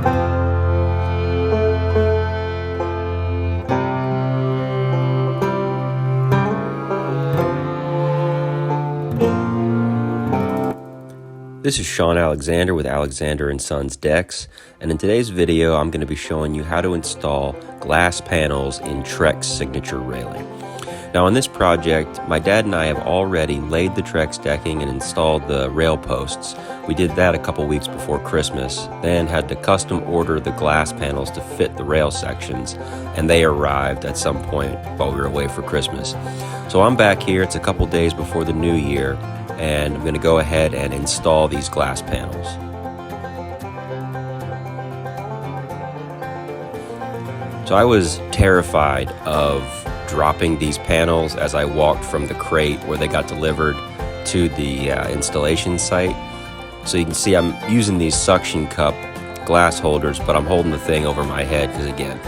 This is Sean Alexander with Alexander & Sons Decks, and in today's video I'm going to be showing you how to install glass panels in Trex Signature railing. Now on this project, my dad and I have already laid the Trex decking and installed the rail posts. We did that a couple weeks before Christmas, then had to custom order the glass panels to fit the rail sections, and they arrived at some point while we were away for Christmas. So I'm back here, it's a couple days before the new year, and I'm going to go ahead and install these glass panels. So I was terrified of dropping these panels as I walked from the crate where they got delivered to the installation site. So you can see I'm using these suction cup glass holders, but I'm holding the thing over my head because, again,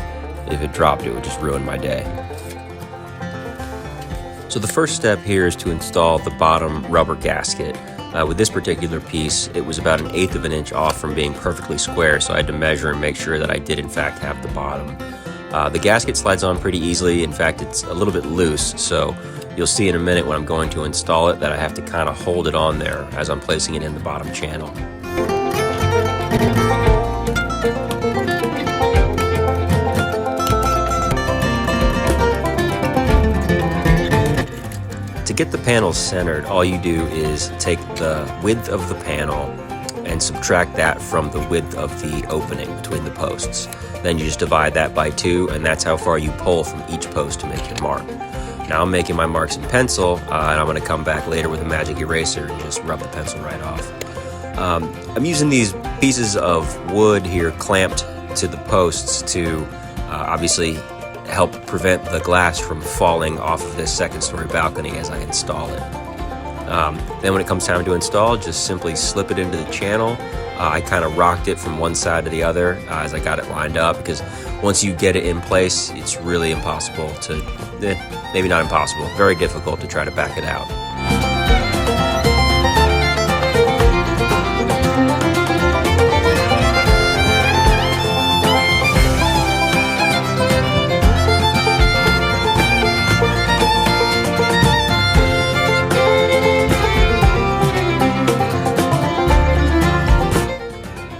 if it dropped, it would just ruin my day. So the first step here is to install the bottom rubber gasket. With this particular piece, it was about 1/8 of an inch off from being perfectly square, so I had to measure and make sure that I did in fact have the bottom. The gasket slides on pretty easily. In fact, it's a little bit loose, so you'll see in a minute when I'm going to install it that I have to kind of hold it on there as I'm placing it in the bottom channel. To get the panels centered, all you do is take the width of the panel and subtract that from the width of the opening between the posts. Then you just divide that by 2, and that's how far you pull from each post to make your mark. Now I'm making my marks in pencil, and I'm going to come back later with a magic eraser and just rub the pencil right off. I'm using these pieces of wood here clamped to the posts to obviously help prevent the glass from falling off of this second-story balcony as I install it. Then when it comes time to install, just simply slip it into the channel. I kind of rocked it from one side to the other as I got it lined up, because once you get it in place, it's really impossible to, maybe not impossible, very difficult to try to back it out.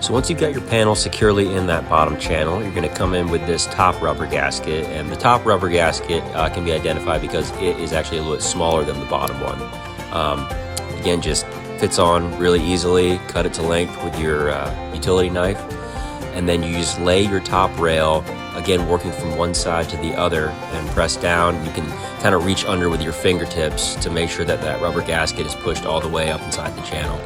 So once you've got your panel securely in that bottom channel, you're going to come in with this top rubber gasket, and the top rubber gasket can be identified because it is actually a little bit smaller than the bottom one. Again, just fits on really easily. Cut it to length with your utility knife, and then you just lay your top rail, again working from one side to the other, and press down. You can kind of reach under with your fingertips to make sure that that rubber gasket is pushed all the way up inside the channel.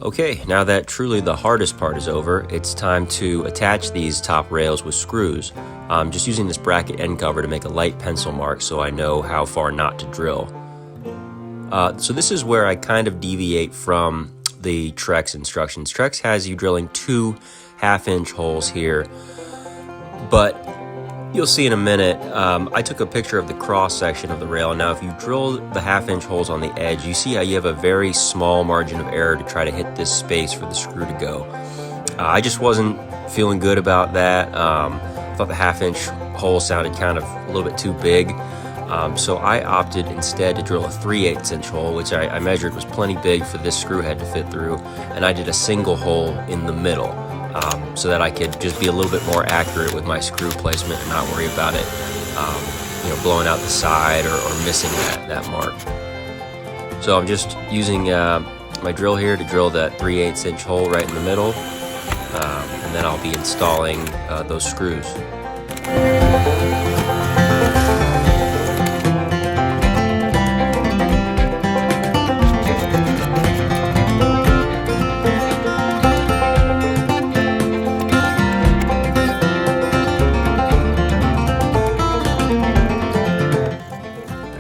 Okay, now that truly the hardest part is over, it's time to attach these top rails with screws. I'm just using this bracket end cover to make a light pencil mark so I know how far not to drill. So this is where I kind of deviate from the Trex instructions. Trex has you drilling 2 1/2-inch holes here, but you'll see in a minute, I took a picture of the cross section of the rail. Now if you drill the 1/2-inch holes on the edge, you see how you have a very small margin of error to try to hit this space for the screw to go. I just wasn't feeling good about that. I thought the 1/2-inch hole sounded kind of a little bit too big. So I opted instead to drill a 3/8-inch hole, which I measured was plenty big for this screw head to fit through, and I did a single hole in the middle. So that I could just be a little bit more accurate with my screw placement and not worry about it, blowing out the side or missing that mark. So I'm just using my drill here to drill that 3/8-inch hole right in the middle, and then I'll be installing those screws.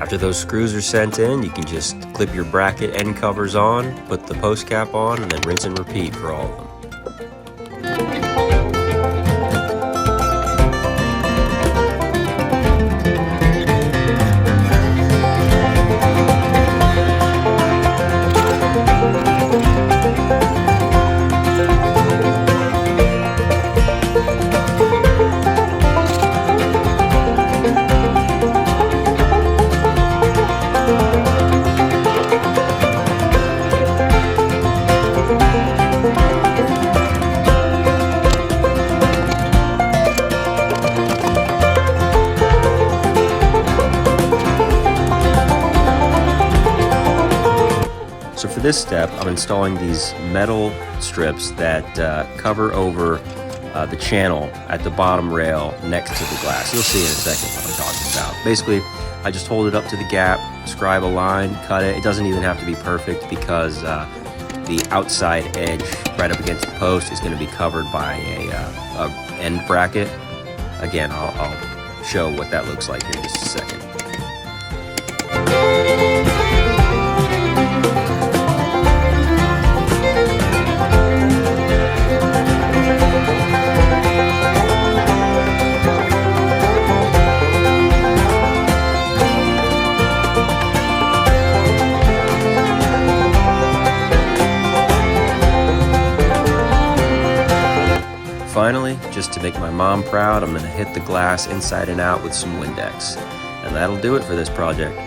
After those screws are sent in, you can just clip your bracket end covers on, put the post cap on, and then rinse and repeat for all of them. for this step, I'm installing these metal strips that cover over the channel at the bottom rail next to the glass. You'll see in a second what I'm talking about. Basically, I just hold it up to the gap, scribe a line, cut it. It doesn't even have to be perfect because the outside edge right up against the post is going to be covered by a end bracket. Again, I'll show what that looks like here in just a second. Finally, just to make my mom proud, I'm going to hit the glass inside and out with some Windex. And that'll do it for this project.